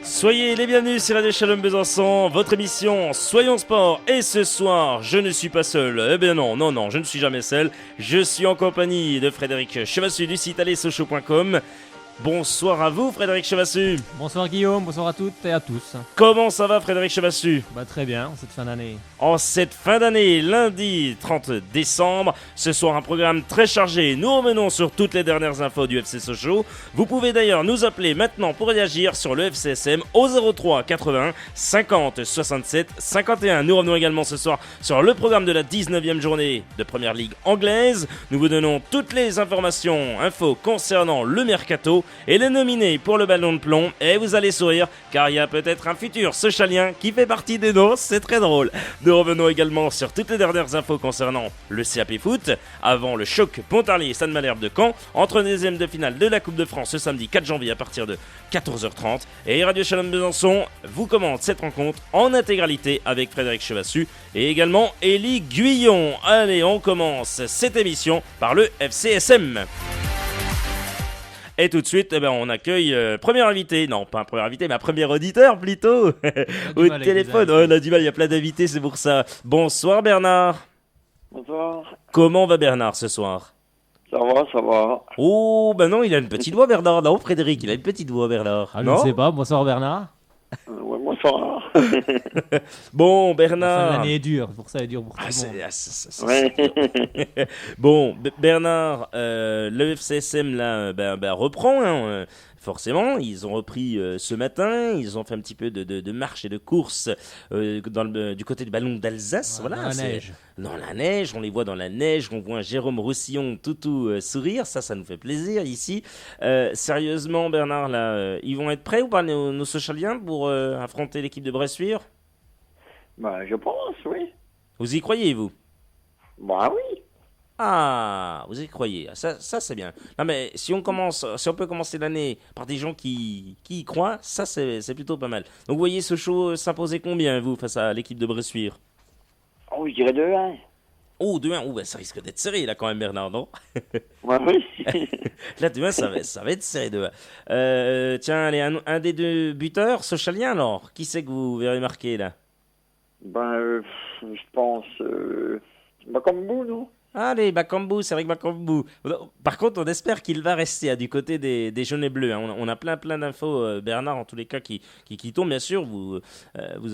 Soyez les bienvenus sur Radio Shalom Besançon, votre émission Soyons Sport. Et ce soir, je ne suis pas seul. Eh bien non, je ne suis jamais seul. Je suis en compagnie de Frédéric Chevassu du site allesochaux.com. Bonsoir à vous, Frédéric Chevassu. Bonsoir Guillaume, bonsoir à toutes et à tous. Comment ça va, Frédéric Chevassu? Très bien, en cette fin d'année. En cette fin d'année, lundi 30 décembre, ce soir un programme très chargé. Nous revenons sur toutes les dernières infos du FC Sochaux. Vous pouvez d'ailleurs nous appeler maintenant pour réagir sur le FCSM au 03 81 50 67 51. Nous revenons également ce soir sur le programme de la 19e journée de Première Ligue anglaise. Nous vous donnons toutes les infos concernant le mercato et les nominés pour le ballon de plomb. Et vous allez sourire car il y a peut-être un futur Sochalien qui fait partie des nôtres. C'est très drôle. Nous revenons également sur toutes les dernières infos concernant le CAP Foot avant le choc Pontarlier-Stade Malherbe de Caen entre les deuxièmes de finale de la Coupe de France ce samedi 4 janvier à partir de 14h30. Et Radio Shalom Besançon vous commente cette rencontre en intégralité avec Frédéric Chevassu et également Élie Guyon. Allez, on commence cette émission par le FCSM. Et tout de suite, on accueille premier invité, non pas un premier invité, mais un premier auditeur plutôt, au téléphone. On a du mal, il y a plein d'invités, c'est pour ça. Bonsoir Bernard. Bonsoir. Comment va Bernard ce soir? Ça va. Oh, non, il a une petite voix Bernard. Non, Frédéric, il a une petite voix Bernard. Je ne sais pas, bonsoir Bernard. Ouais, bonsoir. Bon, Bernard. L'année est dure, pour ça elle est dure pour tout le monde. Ouais. Bon, Bernard, le FCSM là, reprend. Forcément, ils ont repris ce matin. Ils ont fait un petit peu de marche et de course du côté du ballon d'Alsace. Voilà, dans la neige. Dans la neige, on les voit dans la neige. On voit un Jérôme Roussillon toutou sourire. Ça nous fait plaisir ici. Sérieusement, Bernard, là, ils vont être prêts ou pas nos Sochaliens pour affronter l'équipe de Bressuire? Je pense, oui. Vous y croyez, vous? Oui. Ah, vous y croyez. Ça c'est bien. Non, mais si on peut commencer l'année par des gens qui y croient, ça c'est plutôt pas mal. Donc vous voyez Sochaux s'imposer combien, vous, face à l'équipe de Bressuire? Oh, je dirais 2-1. Oh, 2-1. Oh, ça risque d'être serré, là, quand même, Bernard, non? Oui. Là, 2-1, ça va être serré, 2-1. Tiens, allez, un des deux buteurs, Sochalien, alors. Qui c'est que vous verrez marquer, là? Je pense... comme vous, non? Allez, Bakambu, c'est vrai que Bakambu. Par contre, on espère qu'il va rester du côté des jaunes et bleus. On a plein d'infos, Bernard, en tous les cas, qui tombent. Bien sûr, vous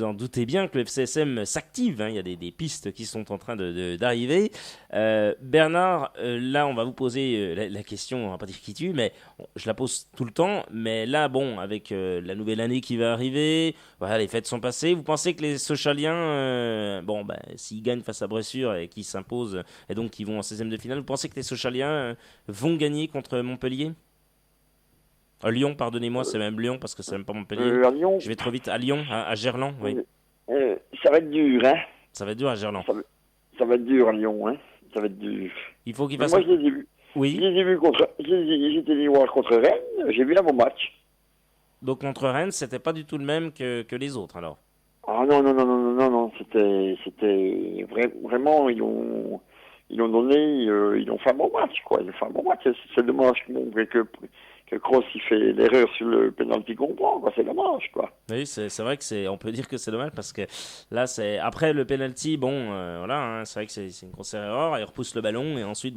en doutez bien que le FCSM s'active. Il y a des pistes qui sont en train d'arriver. Bernard, là, on va vous poser la question, on va pas dire qui tue, mais je la pose tout le temps. Mais là, avec la nouvelle année qui va arriver, voilà, les fêtes sont passées. Vous pensez que les Sochaliens, s'ils gagnent face à Bressuire et qu'ils s'imposent, et donc qui vont en 16e de finale, vous pensez que les Sochaliens vont gagner contre Montpellier? Lyon, pardonnez-moi, c'est même Lyon parce que c'est même pas Montpellier. À Lyon. Je vais trop vite. À Lyon, à Gerland, oui. Ça va être dur, hein. Ça va être dur à Gerland. Ça va être dur à Lyon, hein. Ça va être dur. Il faut qu'il fasse. Moi, je les ai vus. Oui. Je les ai vus j'étais allé voir contre Rennes. J'ai vu un bon match. Donc contre Rennes, c'était pas du tout le même que les autres, alors. Ah non. C'était vraiment ils ont donné, ils ont fait un bon match, quoi. Ils ont fait un bon match. C'est dommage que Kroos il fait l'erreur sur le penalty qu'on prend, quoi. C'est dommage, quoi. Oui, c'est vrai que on peut dire que c'est dommage parce que là, c'est après le penalty, voilà, c'est vrai que c'est une grosse erreur. Il repousse le ballon et ensuite,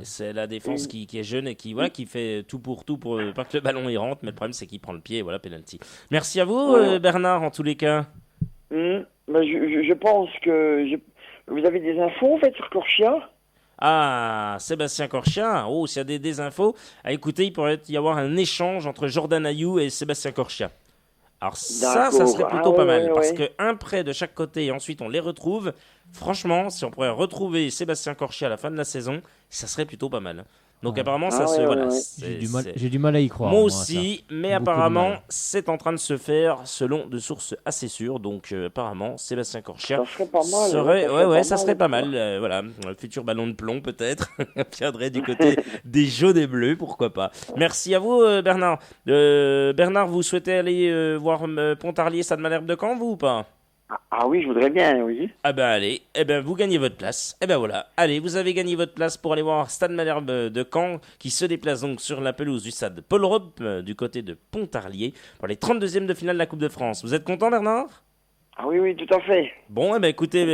c'est la défense qui est jeune et qui fait tout pour pas que le ballon y rentre. Mais le problème, c'est qu'il prend le pied, voilà, penalty. Merci à vous, Bernard, en tous les cas. Je pense que vous avez des infos en fait sur Corchia? Ah, Sébastien Corchia. Oh, s'il y a des infos, écoutez, il pourrait y avoir un échange entre Jordan Ayou et Sébastien Corchia. Alors ça serait plutôt pas mal, parce que un prêt de chaque côté et ensuite on les retrouve. Franchement, si on pourrait retrouver Sébastien Corchia à la fin de la saison, ça serait plutôt pas mal. Donc apparemment, ça se... Voilà, j'ai du mal à y croire. Moi aussi, mais apparemment, mal. c'est en train de se faire selon de sources assez sûres. Donc apparemment, Sébastien Corchia ça serait pas mal. ça serait pas mal. Voilà, un futur ballon de plomb peut-être viendrait du côté des jaunes et bleus, pourquoi pas. Merci à vous, Bernard. Bernard, vous souhaitez aller voir Pontarlier, Stade Malherbe de Caen, vous ou pas? Ah oui, je voudrais bien, oui. Ah ben allez, vous gagnez votre place. Voilà, allez, vous avez gagné votre place pour aller voir Stade Malherbe de Caen qui se déplace donc sur la pelouse du stade Paul Rop du côté de Pontarlier pour les 32e de finale de la Coupe de France. Vous êtes content, Bernard? Ah oui, tout à fait. Bon, écoutez,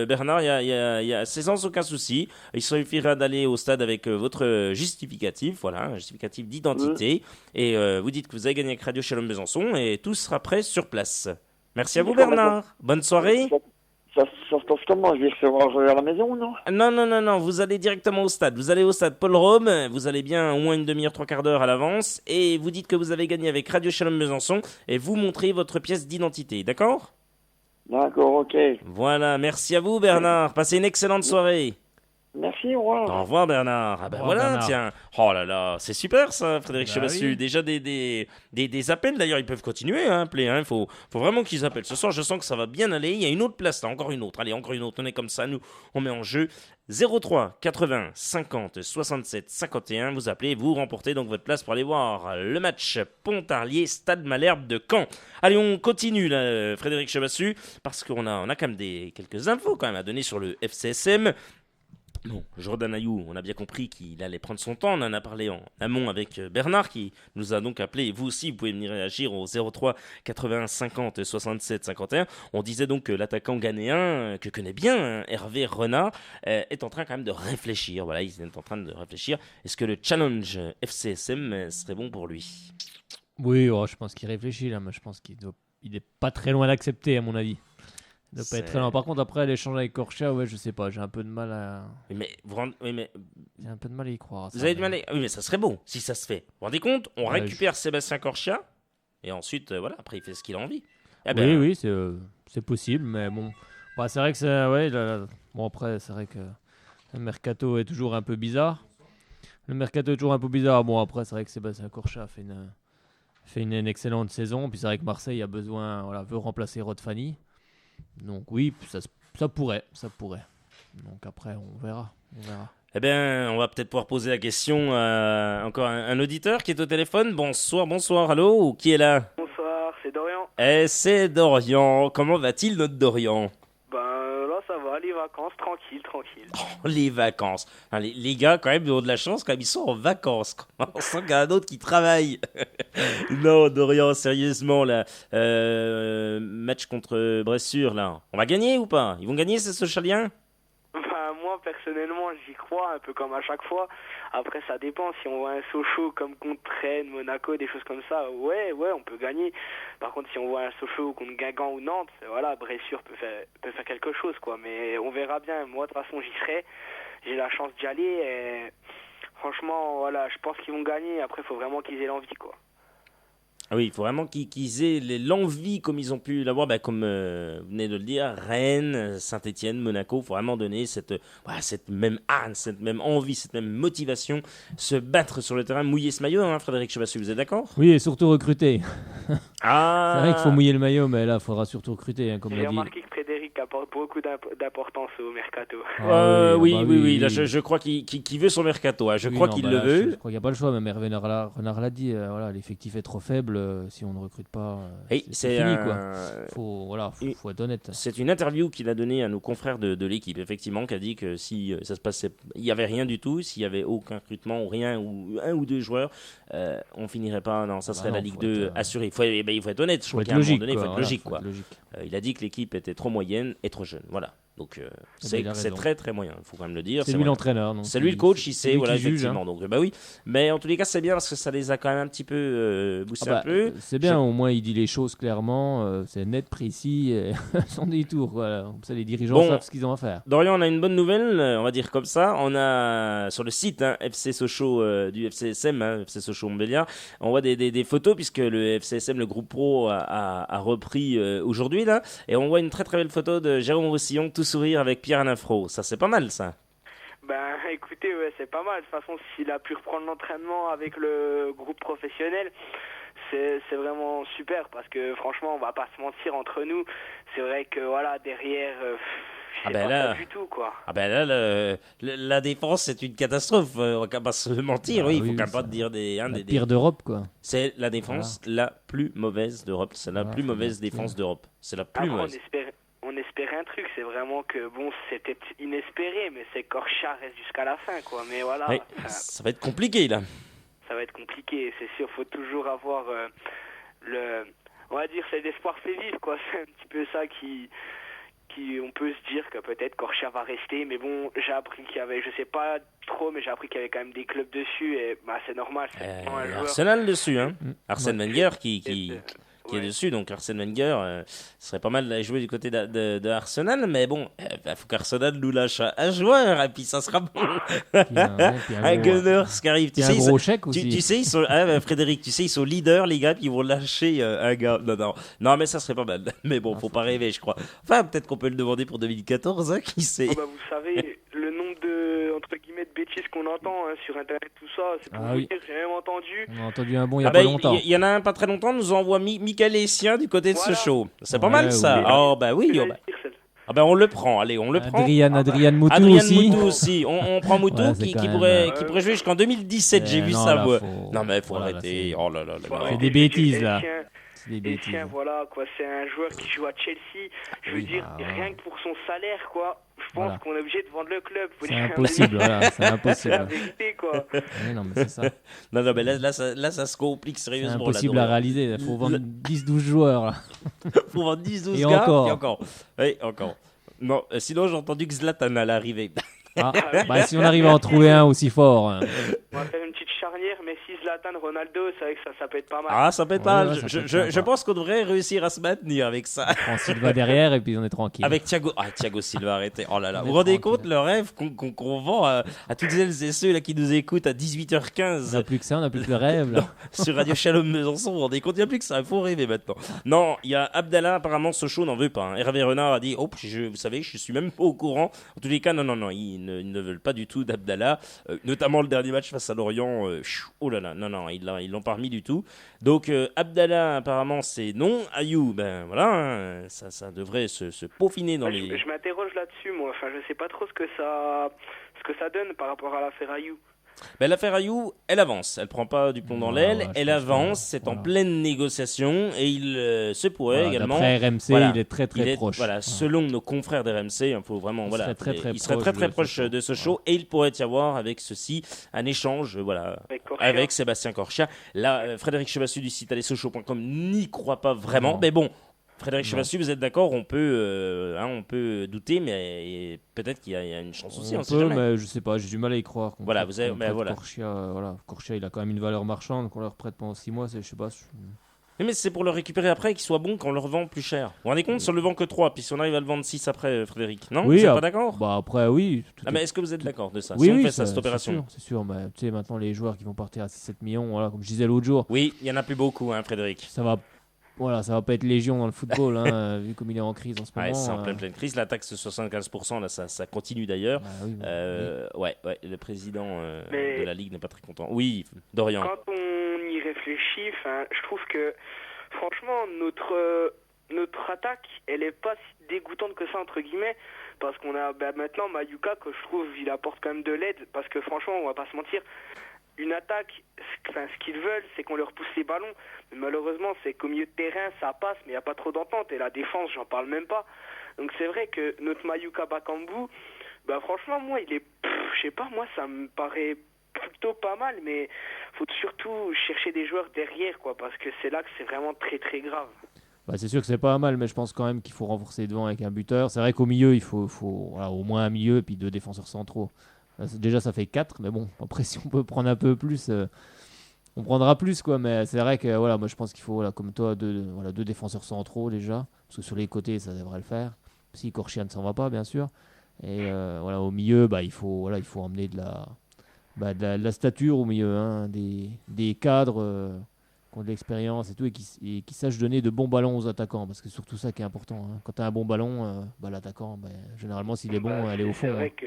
Bernard, il y a sans aucun souci. Il suffira d'aller au stade avec votre justificatif, voilà, un justificatif d'identité, et vous dites que vous avez gagné avec Radio Shalom Besançon et tout sera prêt sur place. Merci à vous, Bernard. Bonne soirée. Ça se passe comment? Je vais recevoir à la maison, non? Non. Vous allez directement au stade. Vous allez au stade Paul Rome. Vous allez bien au moins une demi-heure, 3/4 d'heure à l'avance. Et vous dites que vous avez gagné avec Radio Shalom Besançon. Et vous montrez votre pièce d'identité. D'accord? D'accord, ok. Voilà. Merci à vous, Bernard. Passez une excellente soirée. Merci, au revoir. Au revoir, Bernard. Ah ben voilà, Bernard. Tiens. Oh là là, c'est super ça, Frédéric Chebassu. Oui. Déjà des appels, d'ailleurs, ils peuvent continuer à appeler. Il faut vraiment qu'ils appellent. Ce soir, je sens que ça va bien aller. Il y a une autre place là, encore une autre. Allez, encore une autre. On est comme ça, nous, on met en jeu 03 80 50 67 51. Vous appelez, vous remportez donc votre place pour aller voir le match Pontarlier Stade Malherbe de Caen. Allez, on continue là, Frédéric Chebassu, parce qu'on a quand même quelques infos quand même à donner sur le FCSM. Bon, Jordan Ayou, on a bien compris qu'il allait prendre son temps. On en a parlé en amont avec Bernard qui nous a donc appelé. Et vous aussi, vous pouvez venir réagir au 03 80 50 67 51. On disait donc que l'attaquant ghanéen, que connaît bien Hervé Renard, est en train quand même de réfléchir. Voilà, il est en train de réfléchir. Est-ce que le challenge FCSM serait bon pour lui? Oui, je pense qu'il réfléchit là, mais je pense qu'il est pas très loin d'accepter à mon avis. Il doit pas être très loin. Par contre, après l'échange avec Corchia, je sais pas, j'ai un peu de mal à. J'ai un peu de mal à y croire. Vous avez du mal à... Oui, mais ça serait bon si ça se fait. Vous vous rendez compte? On récupère Sébastien Corchia et ensuite, après, il fait ce qu'il a envie. Oui, c'est possible, mais bon. C'est vrai que c'est. Bon, après, c'est vrai que le mercato est toujours un peu bizarre. Bon, après, c'est vrai que Sébastien Corchia fait une excellente saison. Puis c'est vrai que Marseille a besoin, veut remplacer Rod Fanny. Donc oui, ça pourrait. Donc après, on verra. On va peut-être pouvoir poser la question à encore un auditeur qui est au téléphone. Bonsoir, allô, qui est là? Bonsoir, c'est Dorian. C'est Dorian. Comment va-t-il, notre Dorian? Là, ça va, les vacances, tranquille. Oh, les vacances. Les gars, quand même, ils ont de la chance, quand même, ils sont en vacances. On sent qu'il y en a d'autres qui travaillent. Non, Dorian, sérieusement, là. Match contre Bressuire, là. On va gagner ou pas? Ils vont gagner, ces Sochaliens? Moi, personnellement, j'y crois, un peu comme à chaque fois. Après, ça dépend. Si on voit un Sochaux comme contre Rennes, Monaco, des choses comme ça, ouais, on peut gagner. Par contre, si on voit un Sochaux contre Guingamp ou Nantes, Bressuire peut faire quelque chose, quoi. Mais on verra bien. Moi, de toute façon, j'y serai. J'ai la chance d'y aller. Et franchement, je pense qu'ils vont gagner. Après, il faut vraiment qu'ils aient l'envie, quoi. Ah oui, il faut vraiment qu'ils aient l'envie comme ils ont pu l'avoir, comme vous venez de le dire, Rennes, Saint-Etienne, Monaco. Il faut vraiment donner cette même âne, cette même envie, cette même motivation, se battre sur le terrain, mouiller ce maillot, Frédéric Chebassu, vous êtes d'accord? Oui, et surtout recruter. Ah. C'est vrai qu'il faut mouiller le maillot, mais là, il faudra surtout recruter, comme l'a dit. J'ai remarqué que Frédéric apporte beaucoup d'importance au mercato. Oui. Là, je crois qu'il veut son mercato. Je crois qu'il le veut. Je crois qu'il n'y a pas le choix. Même Hervé Renard l'a dit. L'effectif est trop faible. Si on ne recrute pas, c'est fini, quoi. Faut être honnête. C'est une interview qu'il a donnée à nos confrères de l'équipe, effectivement, qui a dit que si ça se passait, il n'y avait rien du tout, s'il n'y avait aucun recrutement ou rien, ou un ou deux joueurs, on finirait pas. Non, ça serait la Ligue 2 assurée. Il faut être honnête. Je crois qu'à un moment donné, il faut être logique, quoi. Il a dit que l'équipe était trop moyenne et trop jeune. Voilà. Donc c'est très très moyen, il faut quand même le dire. C'est lui l'entraîneur. C'est lui le coach, il sait, effectivement. Hein. Donc oui. Mais en tous les cas, c'est bien parce que ça les a quand même un petit peu boostés un peu. C'est bien, au moins il dit les choses clairement, c'est net, précis, sans détour. Voilà. Comme ça, les dirigeants savent ce qu'ils ont à faire. Dorian, on a une bonne nouvelle, on va dire comme ça. On a sur le site FC Sochaux du FCSM, FC Sochaux Montbéliard, on voit des photos puisque le FCSM, le groupe pro, a repris aujourd'hui là, et on voit une très très belle photo de Jérôme Roussillon, tout sourire avec Pierre Nafro. Ça, c'est pas mal, ça. Ben écoutez, ouais, c'est pas mal. De toute façon, s'il a pu reprendre l'entraînement avec le groupe professionnel, c'est vraiment super parce que franchement, on va pas se mentir entre nous. C'est vrai que voilà, derrière, c'est pas ça du tout, quoi. Ah ben là, la défense, c'est une catastrophe. On va pas se mentir, oui, il faut quand même pas dire des pire d'Europe, quoi. C'est la défense la plus mauvaise d'Europe. C'est la plus mauvaise défense d'Europe. C'est la plus mauvaise. On espérait un truc, c'est vraiment que bon, c'était inespéré, mais c'est Korcha reste jusqu'à la fin, quoi. Mais voilà. Oui, ça va être compliqué là. Ça va être compliqué, c'est sûr. Faut toujours avoir on va dire, c'est l'espoir fait vivre, quoi. C'est un petit peu ça qui on peut se dire que peut-être Korcha va rester, mais bon, j'ai appris qu'il y avait, je sais pas trop, mais j'ai appris qu'il y avait quand même des clubs dessus et bah c'est normal. C'est un joueur. Arsenal dessus, hein. Arsène Wenger qui est dessus, donc Arsène Wenger, ce serait pas mal d'aller jouer du côté de Arsenal, mais bon, faut qu'Arsenal nous lâche un joueur, et puis ça sera bon. Un Gunners qui arrive. Tu sais, un gros chèque aussi. Tu sais, ils sont, Frédéric, tu sais, ils sont leaders, les gars, qui vont lâcher un gars. Non, mais ça serait pas mal. Mais bon, faut pas rêver, je crois. Enfin, peut-être qu'on peut le demander pour 2014, hein, qui sait. Oh bah, vous savez, le nombre de, entre guillemets, de bêtises qu'on entend sur Internet, tout ça, c'est pour vous dire, j'ai même entendu. On a entendu un bon il y a pas longtemps. Il y en a un pas très longtemps, nous envoie Michael Essien du côté de Sochaux. C'est pas mal ça. Oh bah oui. Ah ben on le prend, allez, on le prend. Adrien Moutou aussi. On prend Moutou qui pourrait jouer jusqu'en 2017, j'ai vu ça. Non mais faut arrêter. Oh là là. C'est des bêtises là. Tiens, voilà, quoi, c'est un joueur qui joue à Chelsea. Je veux dire, rien que pour son salaire, quoi, je pense qu'on est obligé de vendre le club. C'est impossible, voilà, c'est impossible. C'est la vérité, quoi. Non, mais c'est ça. Non, mais là, ça se complique sérieusement. C'est impossible à réaliser. Il faut vendre 10-12 joueurs. Il faut vendre 10-12 et gars. Encore. Oui, encore. Non, sinon, j'ai entendu que Zlatan allait arriver. Bah, si on arrive à en trouver un aussi fort. On va faire une petite charnière, Messi, Zlatan, Ronaldo, c'est vrai que ça peut être pas mal. Ah, ça peut être pas mal. Je pense qu'on devrait réussir à se maintenir avec ça. On prend Silva derrière et puis on est tranquille. Avec Thiago Silva, arrêtez. Oh là là. Vous vous rendez compte le rêve qu'on vend à toutes celles et ceux là, qui nous écoutent à 18h15. On n'a plus que ça, on n'a plus que le rêve. Là. Non, sur Radio Shalom Besançon, vous vous rendez compte, il n'y a plus que ça. Il faut rêver maintenant. Non, il y a Abdallah, apparemment, Sochaux n'en veut pas. Hein. Hervé Renard a dit vous savez, je suis même pas au courant. En tous les cas, non, ils ne veulent pas du tout d'Abdallah, notamment le dernier match face à Lorient. Oh là là, non, ils l'ont pas remis du tout. Donc Abdallah, apparemment, c'est non. Ayou, ben voilà, hein, ça devrait se peaufiner dans les. Je m'interroge là-dessus, moi. Enfin, je sais pas trop ce que ça donne par rapport à l'affaire Ayou. Ben, l'affaire Ayou, elle avance, elle prend pas du plomb dans l'aile, elle avance, c'est en pleine négociation et il se pourrait également. D'après RMC, il est très proche. Voilà, selon nos confrères d'RMC, il faut vraiment, il serait très proche de Sochaux et il pourrait y avoir avec ceci un échange, avec Sébastien Korcha. Là, Frédéric Chevassu du site allezsochaux.com n'y croit pas vraiment, mais bon. Frédéric Chevassu, vous êtes d'accord, on peut douter, mais peut-être qu'il y a une chance aussi. On peut, mais je sais pas, j'ai du mal à y croire. Korcha, il a quand même une valeur marchande, qu'on leur prête pendant 6 mois, je sais pas. Mais c'est pour le récupérer après, qu'il soit bon, qu'on le revend plus cher. Vous vous rendez compte, si on le vend que 3, puis si on arrive à le vendre 6 après, Frédéric, non? Oui, vous n'êtes pas d'accord? Bah après, oui. Mais est-ce que vous êtes d'accord de ça? Oui, si on fait ça, cette opération. C'est sûr. Mais tu sais, maintenant, les joueurs qui vont partir à 6-7 millions, voilà, comme je disais l'autre jour. Oui, il y en a plus beaucoup, hein, Frédéric. Ça va pas être légion dans le football, hein, vu comme il est en crise en ce moment. C'est en pleine crise. La taxe de 75%, là, ça continue d'ailleurs. Le président de la Ligue n'est pas très content. Oui, Dorian. Quand on y réfléchit, je trouve que, franchement, notre attaque, elle est pas si dégoûtante que ça, entre guillemets, parce qu'on a maintenant Mayuka, que je trouve, il apporte quand même de l'aide, parce que franchement, on va pas se mentir, une attaque, ce qu'ils veulent, c'est qu'on leur pousse les ballons. Mais malheureusement, c'est qu'au milieu de terrain, ça passe, mais il n'y a pas trop d'entente. Et la défense, j'en parle même pas. Donc c'est vrai que notre Mayuka Bakambu, franchement, moi, je sais pas, moi, ça me paraît plutôt pas mal, mais faut surtout chercher des joueurs derrière, quoi, parce que c'est là que c'est vraiment très, très grave. C'est sûr que c'est pas mal, mais je pense quand même qu'il faut renforcer devant avec un buteur. C'est vrai qu'au milieu, il faut au moins un milieu et puis 2 défenseurs centraux. Déjà, ça fait 4, mais bon, après, si on peut prendre un peu plus, on prendra plus, quoi. Mais c'est vrai que, moi, je pense qu'il faut, comme toi, 2 défenseurs centraux, déjà. Parce que sur les côtés, ça devrait le faire. Si Korcha ne s'en va pas, bien sûr. Et au milieu, il faut emmener de la stature au milieu, hein, des cadres qui ont de l'expérience et tout, et qui sachent donner de bons ballons aux attaquants. Parce que c'est surtout ça qui est important. Hein. Quand tu as un bon ballon, l'attaquant, généralement, s'il est bon, elle est au fond. C'est vrai que,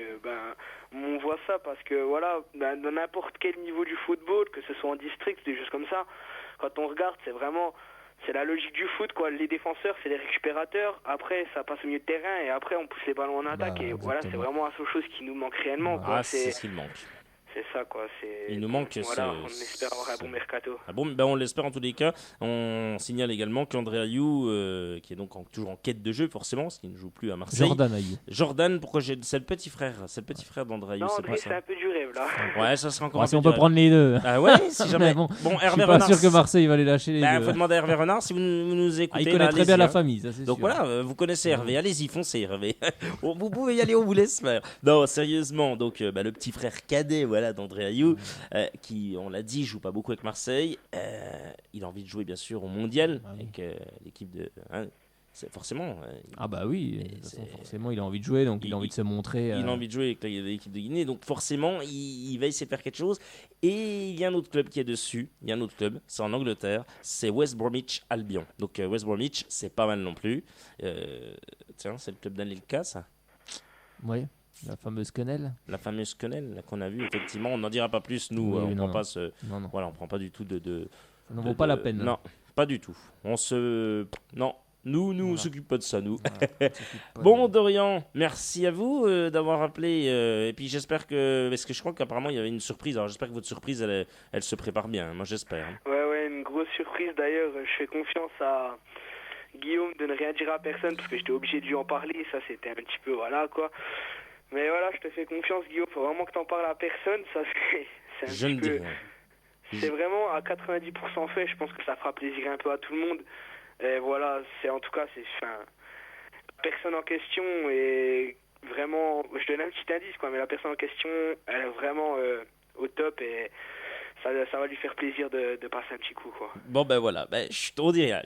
on voit ça parce que voilà, dans n'importe quel niveau du football, que ce soit en district, des choses comme ça, quand on regarde, c'est la logique du foot, quoi. Les défenseurs, c'est les récupérateurs. Après, ça passe au milieu de terrain et après, on pousse les ballons en attaque. Et voilà, c'est vraiment la seule chose qui nous manque réellement, quoi. C'est ce qu'il manque. C'est ça, quoi. Il nous manque. Voilà, on espère avoir un bon mercato. On l'espère en tous les cas. On signale également qu'André Ayou, qui est donc toujours en quête de jeu, forcément, parce qu'il ne joue plus à Marseille. Jordan, pourquoi c'est le petit frère d'André Ayou. Non, André, c'est un peu du rêve, là. Ouais, ça sera encore si on peut prendre les deux. Ah ouais, si jamais. Bon, Hervé Renard. Je suis pas sûr que Marseille va les lâcher les deux. Il faut demander à Hervé Renard si vous nous écoutez. Il connaît très bien la famille, ça c'est donc sûr. voilà, vous connaissez Hervé. Allez-y, foncez, Hervé. Vous pouvez y aller, on vous laisse faire. Non, sérieusement, donc le petit frère cadet d'André Ayou. Qui, on l'a dit, joue pas beaucoup avec Marseille. Il a envie de jouer bien sûr au mondial avec l'équipe de. Forcément. Forcément, il a envie de jouer, donc il a envie de se montrer. Il a envie de jouer avec l'équipe de Guinée, donc forcément, il va essayer de faire quelque chose. Et il y a un autre club qui est dessus. Il y a un autre club, c'est en Angleterre, c'est West Bromwich Albion. Donc West Bromwich, c'est pas mal non plus. Tiens, c'est le club d'Anelka, ça. Oui. La fameuse quenelle. La fameuse quenelle qu'on a vue, effectivement. On n'en dira pas plus, nous. On prend pas Voilà, on prend pas du tout de ça n'en vaut pas la peine. Non, pas du tout. Non, nous on s'occupe pas de ça, nous. Bon, Dorian, merci à vous d'avoir appelé. Et puis j'espère que... Parce que je crois qu'apparemment, il y avait une surprise. Alors j'espère que votre surprise, elle se prépare bien. Moi, j'espère. Ouais, une grosse surprise. D'ailleurs, je fais confiance à Guillaume de ne rien dire à personne parce que j'étais obligé de lui en parler. Ça, c'était un petit peu... Voilà, quoi. Mais voilà, je te fais confiance, Guillaume. Faut vraiment que t'en parles à personne. Ça, c'est un petit peu... C'est vraiment à 90% fait. Je pense que ça fera plaisir un peu à tout le monde. Et voilà, en tout cas, la personne en question est vraiment... Je donne un petit indice, quoi. Mais la personne en question, elle est vraiment au top et... Ça va lui faire plaisir de passer un petit coup, quoi. Bon, voilà. On dit rien.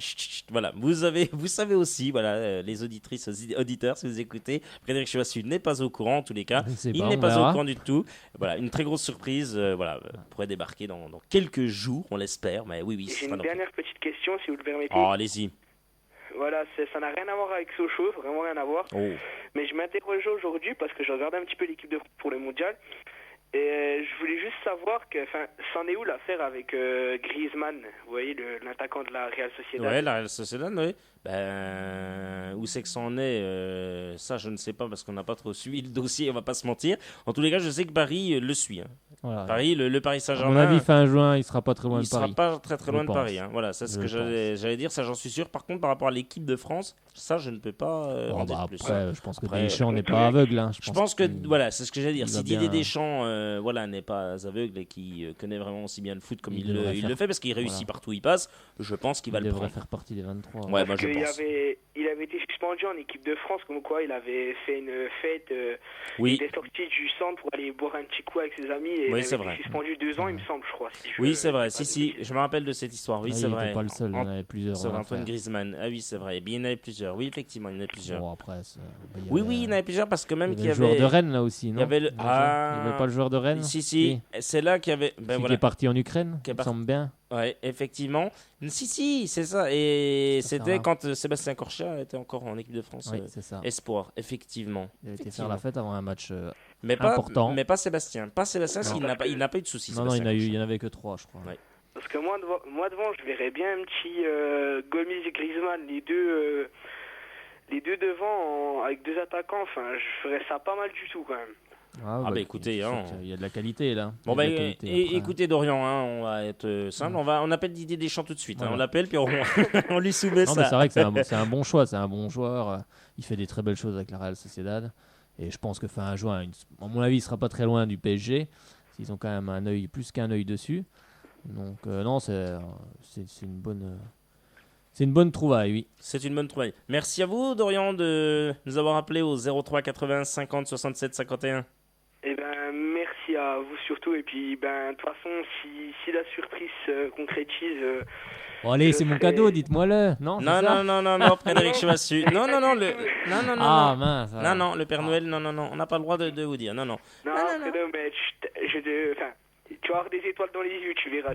Voilà. Vous savez aussi, les auditrices, auditeurs, si vous écoutez, Frédéric Chevassu n'est pas au courant, en tous les cas. Il n'est pas au courant du tout. Voilà, une très grosse surprise. Pourrait débarquer dans quelques jours, on l'espère. Mais oui. J'ai une dernière petite question, si vous le permettez. Oh, allez-y. Voilà, ça n'a rien à voir avec Sochaux, vraiment rien à voir. Oh. Mais je m'interrogeais aujourd'hui parce que je regardais un petit peu l'équipe de France pour le mondial. Et je voulais juste savoir c'en est où l'affaire avec Griezmann, vous voyez, l'attaquant de la Real Sociedad. Ouais, la Real Sociedad, oui. Où c'est que ça en est ça, je ne sais pas parce qu'on n'a pas trop suivi le dossier, on va pas se mentir. En tous les cas, je sais que Paris le suit. Voilà. Paris, le Paris Saint-Germain. À mon avis, fin juin, il sera pas très loin de Paris. Il sera pas très loin de Paris. Voilà, ça, c'est ce que j'allais dire, ça j'en suis sûr. Par contre, par rapport à l'équipe de France, ça, je ne peux pas en dire plus. Après, je pense que Deschamps n'est pas aveugle. Je pense que, c'est ce que j'allais dire. Si Didier Deschamps n'est pas aveugle et qui connaît vraiment aussi bien le foot comme il le fait, parce qu'il réussit partout où il passe, je pense qu'il va le prendre. Il devrait faire partie des 23. Ouais, moi je pense. Il avait été suspendu en équipe de France, comme quoi il avait fait une fête. Oui. Il était sorti du centre pour aller boire un petit coup avec ses amis et il avait été suspendu 2 ans, il me semble, je crois. C'est vrai. Si, je me rappelle de cette histoire. Oui, c'est vrai. Il n'était pas le seul, il y en avait plusieurs. Sur Antoine Griezmann. Ah oui, c'est vrai. Il y en avait plusieurs. Oui, effectivement, il y en avait plusieurs. Bon, après, il y en avait plusieurs parce que même qu'il y avait. Le joueur de Rennes là aussi, non? Il y avait il n'y avait pas le joueur de Rennes? Si. C'est là qu'il y avait. Qui est parti en Ukraine, il me semble bien. Ouais, effectivement. Si, c'est ça. Et c'était quand Sébastien Corchia était encore en équipe de France. Oui, c'est ça. Espoir, effectivement. Il a été faire la fête avant un match important. Mais pas Sébastien. Parce qu'il n'a pas eu de soucis. Non, il n'y en avait que 3, je crois. Ouais. Parce que moi devant, je verrais bien un petit Gomis et Griezmann, les deux devant avec 2 attaquants. Enfin, je ferais ça pas mal du tout quand même. Écoutez, il y a de la qualité là. Écoutez Dorian, on va être simple, on appelle Didier Deschamps tout de suite. On l'appelle puis on lui soumet ça. C'est vrai que c'est un bon choix, c'est un bon joueur. Il fait des très belles choses avec la Real Sociedad. Et je pense que fin juin, à mon avis, il sera pas très loin du PSG. Ils ont quand même plus qu'un œil dessus. Donc non, c'est une bonne. C'est une bonne trouvaille, oui. C'est une bonne trouvaille. Merci à vous, Dorian, de nous avoir appelé au 03 80 50 67 51. Merci à vous surtout. Et puis, de toute façon, si la surprise se concrétise... allez, c'est mon cadeau, dites-moi-le. Non, Frédéric Chevassu. Non, Ah, mince. Non, le Père Noël, non, on n'a pas le droit de vous dire. Non. Non, mais Tu vas avoir des étoiles dans les yeux, tu verras.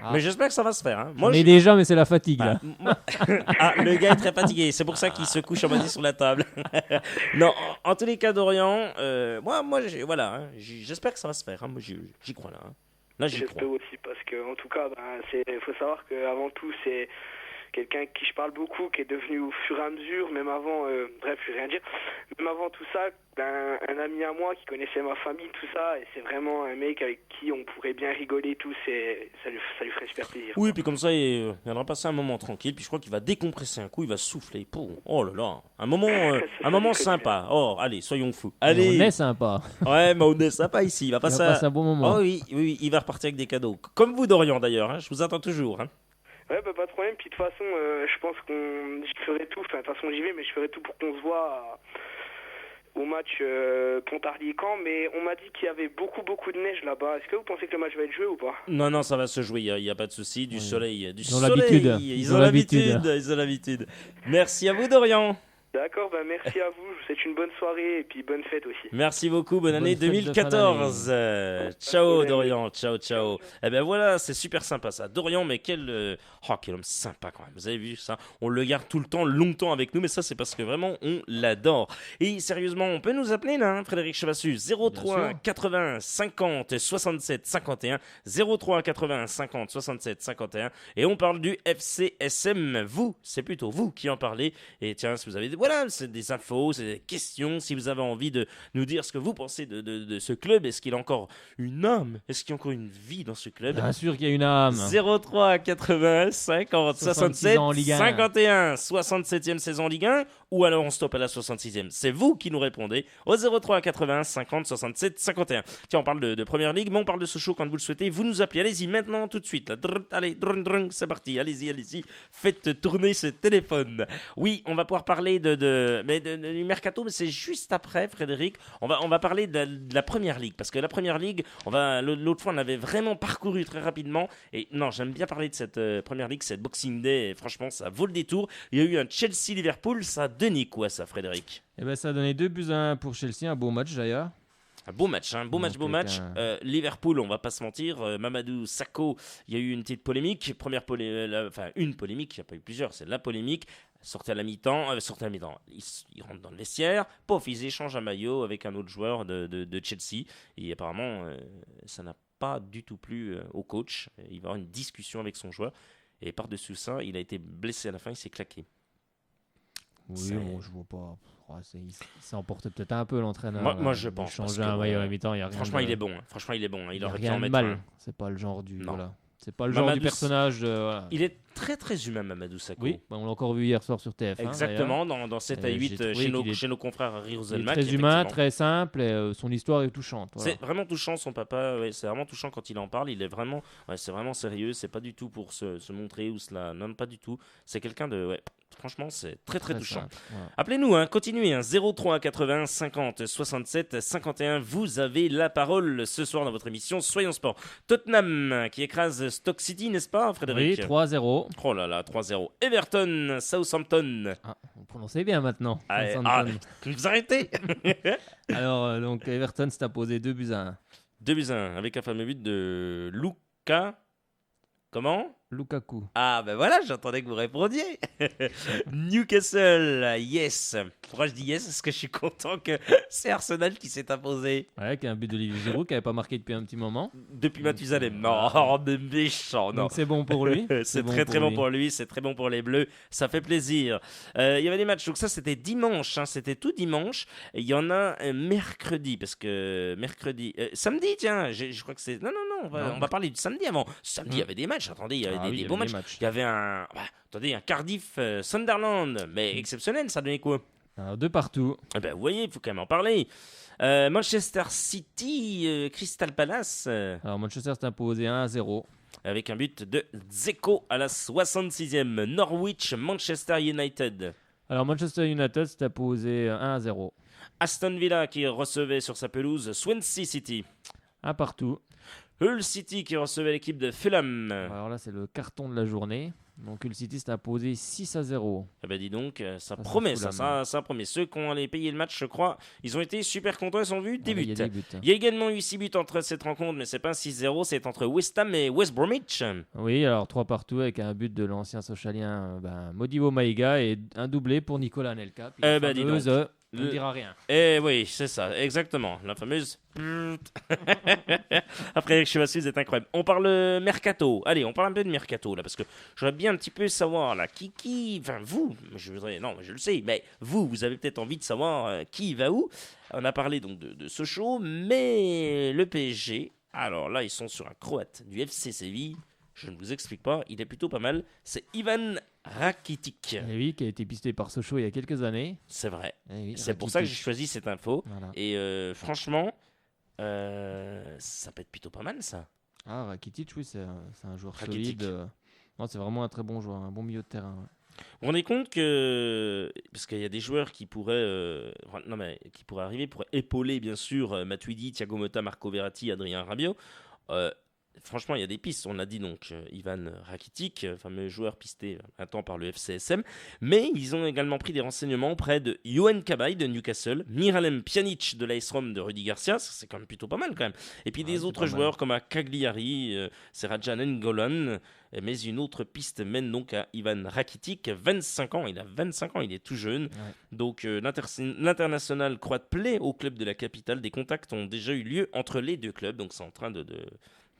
Ah. Mais j'espère que ça va se faire. Hein. Moi, déjà, mais c'est la fatigue là. Le gars est très fatigué, c'est pour ça qu'il se couche à moitié sur la table. Non, en tous les cas, Dorian, voilà, hein, j'espère que ça va se faire. Hein. Moi, j'y crois là. Hein. Là, j'y crois. J'espère aussi, parce que en tout cas, faut savoir qu'avant tout, c'est quelqu'un avec qui je parle beaucoup, qui est devenu au fur et à mesure, même avant, bref, je vais rien dire, même avant tout ça, un ami à moi qui connaissait ma famille, tout ça, et c'est vraiment un mec avec qui on pourrait bien rigoler, tout, ça lui ferait super plaisir. Oui, puis comme ça, il viendra passer un moment tranquille, puis je crois qu'il va décompresser un coup, il va souffler. Oh là là, un moment sympa. Oh, allez, soyons fous. Allez. On est sympa. Ouais, mais on est sympa ici, il va passer un bon moment. Oh oui, il va repartir avec des cadeaux. Comme vous, Dorian, d'ailleurs, hein, je vous attends toujours. Hein. Ouais, pas de problème. Puis de toute façon, je pense je ferai tout. Enfin, de toute façon, j'y vais, mais je ferai tout pour qu'on se voit au match Pontarlier-Caen. Mais on m'a dit qu'il y avait beaucoup de neige là-bas. Est-ce que vous pensez que le match va être joué ou pas? Non, ça va se jouer. Il n'y a pas de souci. Du soleil. Ils ont l'habitude. Ils ont l'habitude. Merci à vous, Dorian. D'accord, merci à vous. Je vous souhaite une bonne soirée et puis bonne fête aussi. Merci beaucoup, bonne année 2014. Ciao Dorian, ciao. Eh ben voilà, c'est super sympa ça. Dorian, mais quel homme sympa quand même. Vous avez vu ça? On le garde tout le temps, longtemps avec nous, mais ça c'est parce que vraiment on l'adore. Et sérieusement, on peut nous appeler là, hein, Frédéric Chevassus, 03 80 50 67 51, 03 80 50 67 51, et on parle du FCSM. Vous, c'est plutôt vous qui en parlez. Et tiens, si vous avez c'est des infos, c'est des questions. Si vous avez envie de nous dire ce que vous pensez de ce club, est-ce qu'il a encore une âme? Est-ce qu'il y a encore une vie dans ce club? Bien sûr qu'il y a une âme. 03 80 50 67 51, 67e saison en Ligue 1, ou alors on stoppe à la 66e. C'est vous qui nous répondez au 03 80 50 67 51. Tiens, on parle de Première Ligue, mais on parle de Sochaux quand vous le souhaitez. Vous nous appelez, allez-y maintenant tout de suite. Là. Allez, c'est parti. Allez-y. Faites tourner ce téléphone. Oui, on va pouvoir parler du mercato, mais c'est juste après, Frédéric. On va parler de la Première Ligue, parce que la Première Ligue, l'autre fois on avait vraiment parcouru très rapidement, et non, j'aime bien parler de cette Première Ligue, cette Boxing Day, et franchement ça vaut le détour. Il y a eu un Chelsea-Liverpool, ça a donné quoi ça, Frédéric? Ça a donné 2-1 pour Chelsea, un beau match d'ailleurs. Un beau match. Liverpool, on va pas se mentir. Mamadou Sakho, il y a eu une petite polémique. Une polémique, il n'y a pas eu plusieurs, c'est la polémique. Sortez à la mi-temps, ils rentrent dans le vestiaire, ils échangent un maillot avec un autre joueur de Chelsea. Et apparemment, ça n'a pas du tout plu au coach. Il va avoir une discussion avec son joueur. Et par-dessus ça, il a été blessé à la fin, il s'est claqué. Oui, bon, je vois pas. Il s'emporte peut-être un peu l'entraîneur. Moi je pense. Changer un maillot à la mi-temps, il y a rien. Franchement, il est bon. Il aurait pu en mettre mal. un. C'est pas le genre du. Non. Voilà. C'est pas le genre du personnage. Voilà. Il est très très humain, Mamadou Sakho. Oui, on l'a encore vu hier soir sur TF1. Exactement, dans 7 à 8 chez nos confrères à Rieselmack. Très humain, très simple, et son histoire est touchante. Voilà. C'est vraiment touchant, son papa. C'est vraiment touchant quand il en parle. Il est vraiment, c'est vraiment sérieux. C'est pas du tout pour se montrer ou cela. Non, pas du tout. C'est quelqu'un de. Franchement, c'est très touchant. Voilà. Appelez-nous, continuez, 03 80 50 67 51. Vous avez la parole ce soir dans votre émission Soyons Sport. Tottenham qui écrase Stoke City, n'est-ce pas, Frédéric? Oui, 3-0. Oh là là, 3-0. Everton, Southampton. Vous prononcez bien maintenant. Vous arrêtez. Alors, donc, Everton s'est imposé 2-1. 2-1 avec un fameux but de Luka. Comment? Lukaku. Ah ben voilà, j'attendais que vous répondiez. Newcastle, yes. Pourquoi je dis yes? Parce que je suis content que c'est Arsenal qui s'est imposé. Ouais, avec un but d'Olivier Giroud qui n'avait pas marqué depuis un petit moment. Depuis Mathusalem. Non, méchant. Non. Donc c'est bon pour lui. C'est très bon pour lui. C'est très bon pour les Bleus. Ça fait plaisir. Il y avait des matchs. Donc ça, c'était dimanche. C'était tout dimanche. Et il y en a un mercredi. Parce que samedi, tiens. Je crois que c'est. Non. On va parler du samedi avant. Samedi, il y avait des matchs. Attendez, il y avait des beaux matchs. Il y avait un Cardiff Sunderland, mais exceptionnel, ça donnait quoi? 2 partout. Eh ben, vous voyez, il faut quand même en parler. Manchester City, Crystal Palace. Alors Manchester s'est imposé 1-0. Avec un but de Dzeko à la 66e. Norwich, Manchester United. Alors Manchester United s'est imposé 1-0. Aston Villa qui recevait sur sa pelouse Swansea City. 1 partout. Hull City qui recevait l'équipe de Fulham. Alors là, c'est le carton de la journée. Donc Hull City s'est imposé 6-0. Eh ben dis donc, ça promet, ça promet. Ceux qui ont allé payer le match, je crois, ils ont été super contents, ils ont vu des buts. Il y a également eu 6 buts entre cette rencontre, mais c'est pas un 6-0, c'est entre West Ham et West Bromwich. Oui, alors 3 partout avec un but de l'ancien socialien Modibo Maïga et un doublé pour Nicolas Anelka. Dis donc. On ne dira rien. Eh oui, c'est ça, exactement. La fameuse... Après, je suis vous êtes incroyable. On parle mercato. Allez, on parle un peu de mercato, là, parce que j'aurais bien un petit peu savoir, là, enfin, vous, je le sais, mais vous avez peut-être envie de savoir qui va où. On a parlé donc de Sochaux, mais le PSG, alors là, ils sont sur un Croate du FC Séville. Je ne vous explique pas, il est plutôt pas mal. C'est Ivan Rakitic. Et oui, qui a été pisté par Sochaux il y a quelques années. C'est vrai. Oui, c'est pour ça que j'ai choisi cette info. Voilà. Et franchement, ça peut être plutôt pas mal, ça. Ah, Rakitic, oui, c'est un joueur solide. Non, c'est vraiment un très bon joueur, un bon milieu de terrain. Ouais. Vous vous rendez compte que, parce qu'il y a des joueurs qui pourraient arriver pour épauler, bien sûr, Matuidi, Thiago Motta, Marco Verratti, Adrien Rabiot. Franchement, il y a des pistes. On a dit donc Ivan Rakitic, fameux joueur pisté un temps par le FCSM. Mais ils ont également pris des renseignements auprès de Yohan Cabaye de Newcastle, Miralem Pjanic de l'AS Rome de Rudy Garcia. Ça, c'est quand même plutôt pas mal quand même. Et puis des autres joueurs comme à Cagliari, Serajan N'Golan. Mais une autre piste mène donc à Ivan Rakitic, 25 ans. Il a 25 ans, il est tout jeune. Ouais. Donc l'international croate plaît au club de la capitale. Des contacts ont déjà eu lieu entre les deux clubs. Donc c'est en train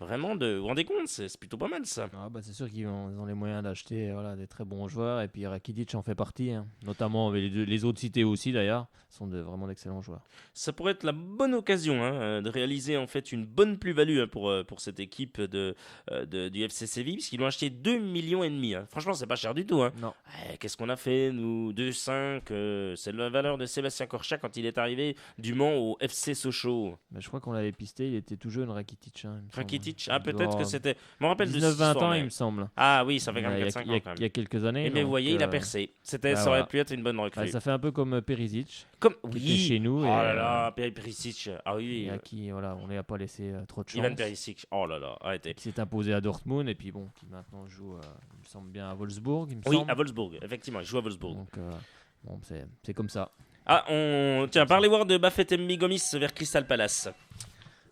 vraiment vous vous rendez compte, c'est plutôt pas mal ça. C'est sûr qu'ils ont les moyens d'acheter des très bons joueurs et puis Rakitic en fait partie, notamment les autres cités aussi d'ailleurs, sont vraiment d'excellents joueurs. Ça pourrait être la bonne occasion de réaliser en fait une bonne plus-value pour cette équipe du FC Séville, puisqu'ils l'ont acheté 2,5 millions. Franchement, c'est pas cher du tout. Non. Qu'est-ce qu'on a fait nous 2,5 c'est la valeur de Sébastien Corchia quand il est arrivé du Mans au FC Sochaux. Je crois qu'on l'avait pisté, il était tout jeune Rakitic. Rakitic. Peut-être que c'était... Je me rappelle 19-20 ans, il me semble. Ah oui, ça fait quand même 4-5 ans quand même. Il y a quelques années. Mais vous voyez, il a percé. Ça aurait pu être une bonne recrue. Ça fait un peu comme Perisic. Oui. Qui était chez nous. Oh là là, Perisic. Ah oui. Et à qui, on ne lui a pas laissé trop de chance. Ivan Perisic. Oh là là, arrêtez. Qui s'est imposé à Dortmund et puis qui maintenant joue, il me semble bien à Wolfsburg. À Wolfsburg, effectivement, il joue à Wolfsburg. Donc, c'est comme ça. Tiens, parlez-voir de Bafétimbi Gomis vers Crystal Palace.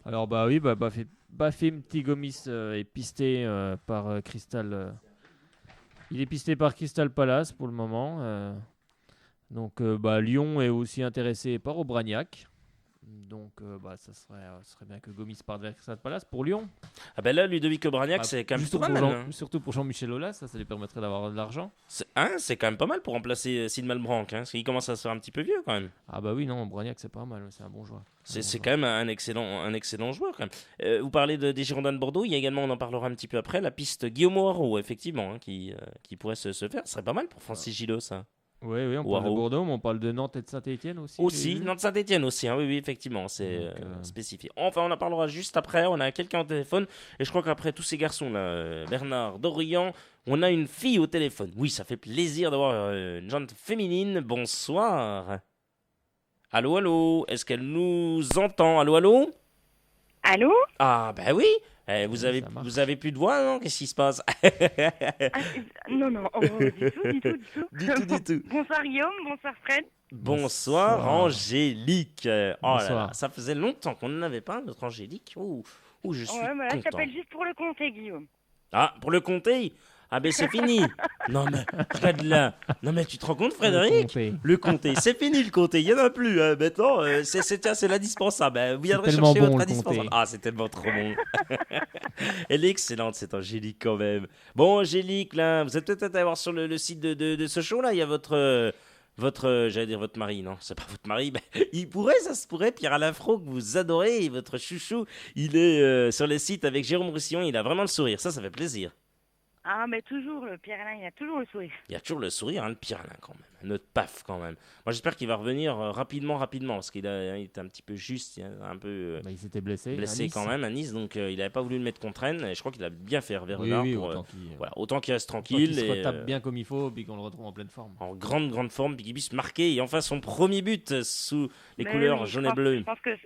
Alors Bafétimbi Gomis est pisté par Crystal. Il est pisté par Crystal Palace pour le moment. Donc Lyon est aussi intéressé par Aubragnac. Donc ça serait bien que Gomis parte vers Crystal Palace pour Lyon. Là, Ludovic Aubragnac, c'est quand même pas mal. Surtout pour Jean-Michel Aulas, ça lui permettrait d'avoir de l'argent. C'est quand même pas mal pour remplacer Sid Malbranck, parce qu'il commence à se faire un petit peu vieux quand même. Oui, non, Aubragnac c'est pas mal, c'est un bon joueur. C'est quand même un excellent joueur quand même. Vous parlez des Girondins de Bordeaux, il y a également, on en parlera un petit peu après, la piste Guillaume Haro, effectivement, qui pourrait se faire. Ce serait pas mal pour Francis Gillot, ça. Oui, on parle de Bordeaux, mais on parle de Nantes et de Saint-Etienne aussi. Nantes-Saint-Etienne aussi, oui, effectivement, c'est spécifié. Enfin, on en parlera juste après, on a quelqu'un au téléphone, et je crois qu'après tous ces garçons-là, Bernard, Dorian, on a une fille au téléphone. Oui, ça fait plaisir d'avoir une gente féminine. Bonsoir. Allô, est-ce qu'elle nous entend? Allô? Allô? Ah, oui. Vous avez plus de voix, non? Qu'est-ce qui se passe? Non, du tout. Bonsoir Guillaume, bonsoir Fred. Bonsoir Angélique. Bonsoir. Là là, ça faisait longtemps qu'on n'en avait pas, notre Angélique. Je suis content. Je t'appelle juste pour le comté, Guillaume. Ah, pour le comté? C'est fini. Non mais, regarde là. Non mais tu te rends compte, Frédéric? Le comté, c'est fini le comté, il n'y en a plus. Maintenant, c'est l'indispensable. Vous viendrez chercher votre indispensable. C'est tellement trop bon. Elle est excellente, cette Angélique quand même. Bon, Angélique, là, vous êtes peut-être allé voir sur le site de Sochaux, là, il y a votre j'allais dire votre mari, non, c'est pas votre mari, mais ça se pourrait, Pierre-Alain Fro, que vous adorez, votre chouchou, il est sur le site avec Jérôme Roussillon, il a vraiment le sourire, ça fait plaisir. Mais toujours, le Pierre-Alain, il a toujours le sourire. Il a toujours le sourire, le Pierre-Alain, quand même. Notre paf, quand même. Moi, j'espère qu'il va revenir rapidement, parce qu'il était un petit peu juste, un peu... il s'était blessé quand même à Nice, donc il n'avait pas voulu le mettre contre Rennes, et je crois qu'il a bien fait Hervé Renard autant qu'il reste tranquille. Qu'il se retape bien comme il faut, puis qu'on le retrouve en pleine forme. En grande forme, puis qu'il puisse marquer, et enfin son premier but sous les couleurs jaune et bleu. Je pense que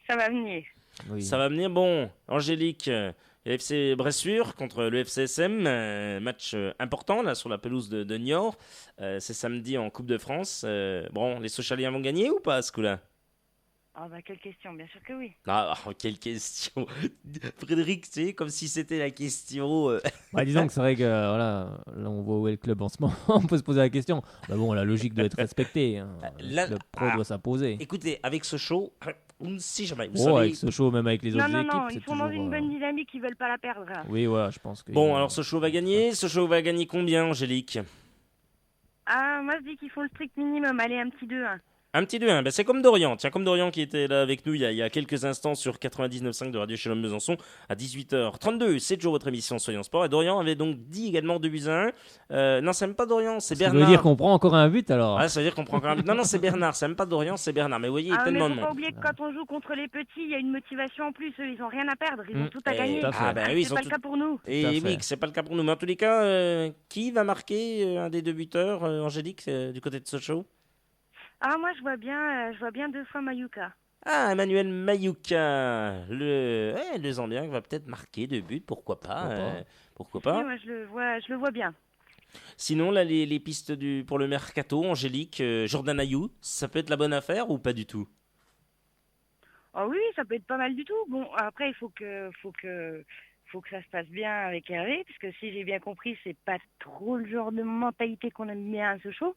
ça va venir. Oui. Ça va venir. Bon, Angélique, Le FC Bressuire contre le FCSM, match important là sur la pelouse de Niort. C'est samedi en Coupe de France. Bon, les Sochaliens vont gagner ou pas à ce coup-là? Ah bah quelle question, bien sûr que oui. Ah, quelle question. Frédéric, tu sais, comme si c'était la question. Bah, disons que c'est vrai que voilà, là on voit où est le club en ce moment, on peut se poser la question. Bah bon, la logique doit être respectée. Hein. Le pro doit s'imposer. Écoutez, avec ce show, on ne sait jamais. Vous Oh, savez... avec ce show, même avec les autres Non, équipes, non, c'est ils sont toujours, dans une bonne dynamique, ils veulent pas la perdre. Là. Oui, voilà, je pense que. Bon, alors ce show va gagner. Ce show va gagner combien, Angélique? Ah, moi je dis qu'il faut le strict minimum, allez, un petit 2-1. Un petit 2-1, ben c'est comme Dorian. Tiens, comme Dorian qui était là avec nous il y a quelques instants sur 99.5 de Radio Shalom Besançon à 18h32. C'est toujours votre émission Soyons Sport. Et Dorian avait donc dit également 2-1. Non, c'est même pas Dorian, c'est Bernard. Ça veut dire qu'on prend encore un but alors. Ah, ça veut dire qu'on prend encore un but. Non, c'est Bernard. C'est même pas Dorian, c'est Bernard. Mais vous voyez, il y a tellement mais de faut pas monde. oublier que quand on joue contre les petits, il y a une motivation en plus. Eux, ils ont rien à perdre, ils ont tout à gagner. Ah, ben oui, ils c'est ont pas tout... le cas pour nous. Et oui, c'est pas le cas pour nous. Mais en tous les cas, qui va marquer un des deux buteurs, Angélique, du côté de Sochaux? Ah, moi je vois bien 2 fois Mayuka. Ah, Emmanuel Mayuka, le Zambien qui va peut-être marquer 2 buts, pourquoi pas. Pourquoi pas. Oui, moi je le vois bien. Sinon, là, les pistes pour le mercato, Angélique, Jordan Ayou, ça peut être la bonne affaire ou pas du tout? Ah oui, ça peut être pas mal du tout. Bon, après il faut que ça se passe bien avec Hervé, parce que si j'ai bien compris, c'est pas trop le genre de mentalité qu'on aime bien à Sochaux.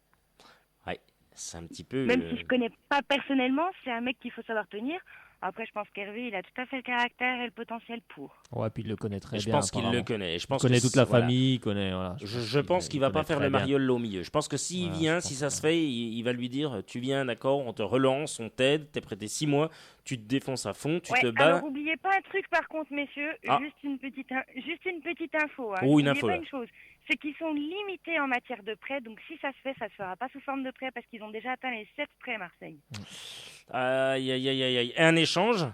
Ouais, c'est un petit peu... Même si je connais pas personnellement, c'est un mec qu'il faut savoir tenir. Après, je pense qu'Hervé, il a tout à fait le caractère et le potentiel pour. Ouais, puis il le connaît très je bien. pense qu'il le connaît. Je pense il connaît que toute la voilà. famille, il connaît. Voilà, je pense qu'il va pas faire le mariole au milieu. Je pense que s'il vient, si ça se fait, il va lui dire tu viens, d'accord, on te relance, on t'aide, t'es prêté 6 mois, tu te défonces à fond, tu te bats. Alors, oubliez pas un truc par contre, messieurs, juste une petite info. Hein. Oh, une N'oubliez info. Pas une chose, c'est qu'ils sont limités en matière de prêts, donc si ça se fait, ça se fera pas sous forme de prêt parce qu'ils ont déjà atteint les 7 prêts Marseille. Aïe. Un échange.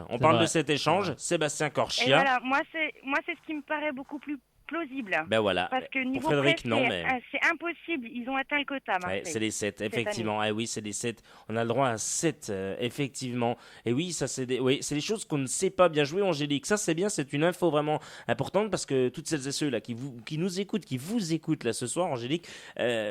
On parle de cet échange. Sébastien Corchia. Et voilà, moi c'est ce qui me paraît beaucoup plus plausible. Ben voilà. Parce que niveau pour Frédéric, prêt, non, mais... c'est impossible. Ils ont atteint le quota, Marseille. Ouais, c'est les 7, effectivement. Ah oui, c'est les 7. On a le droit à 7, effectivement. Et oui, ça c'est des choses qu'on ne sait pas. Bien joué, Angélique. Ça, c'est bien, c'est une info vraiment importante parce que toutes celles et ceux là qui nous écoutent, qui vous écoutent là ce soir, Angélique,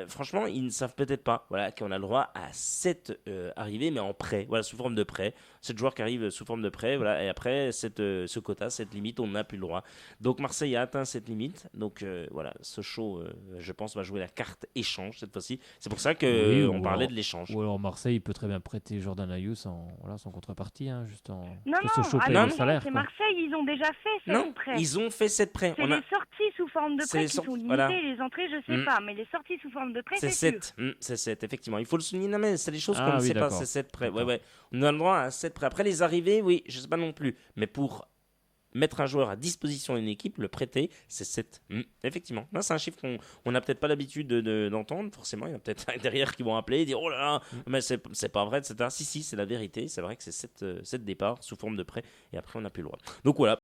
franchement, ils ne savent peut-être pas qu'on a le droit à 7 arrivées, mais en prêt. Voilà, sous forme de prêt. 7 joueurs qui arrivent sous forme de prêt. Voilà, et après, ce quota, cette limite, on n'a plus le droit. Donc, Marseille a atteint cette limite. Donc voilà, Sochaux, je pense, va jouer la carte échange cette fois-ci. C'est pour ça qu'on parlait de l'échange. Ou alors Marseille peut très bien prêter Jordan Ayou sans contrepartie, hein, juste en. Non, Sochaux paye non, le salaire. C'est quoi. Marseille, ils ont déjà fait 7 prêts. Ils ont fait 7 prêts. C'est les sorties sous forme de prêts qui sont limitées, voilà. Les entrées, je sais pas, mais les sorties sous forme de prêts, c'est 7. C'est 7, effectivement. Il faut le souligner, non, mais c'est des choses qu'on ne sait pas, c'est 7 prêts. Ouais. On a le droit à 7 prêts. Après, les arrivées, oui, je sais pas non plus. Mais pour mettre un joueur à disposition d'une équipe, le prêter, c'est 7. Effectivement. Là, c'est un chiffre qu'on n'a peut-être pas l'habitude d'entendre. Forcément, il y a peut-être derrière qui vont appeler et dire oh là là, mais c'est pas vrai, etc. Si, c'est la vérité. C'est vrai que c'est 7 départs sous forme de prêt et après, on n'a plus le droit. Donc voilà.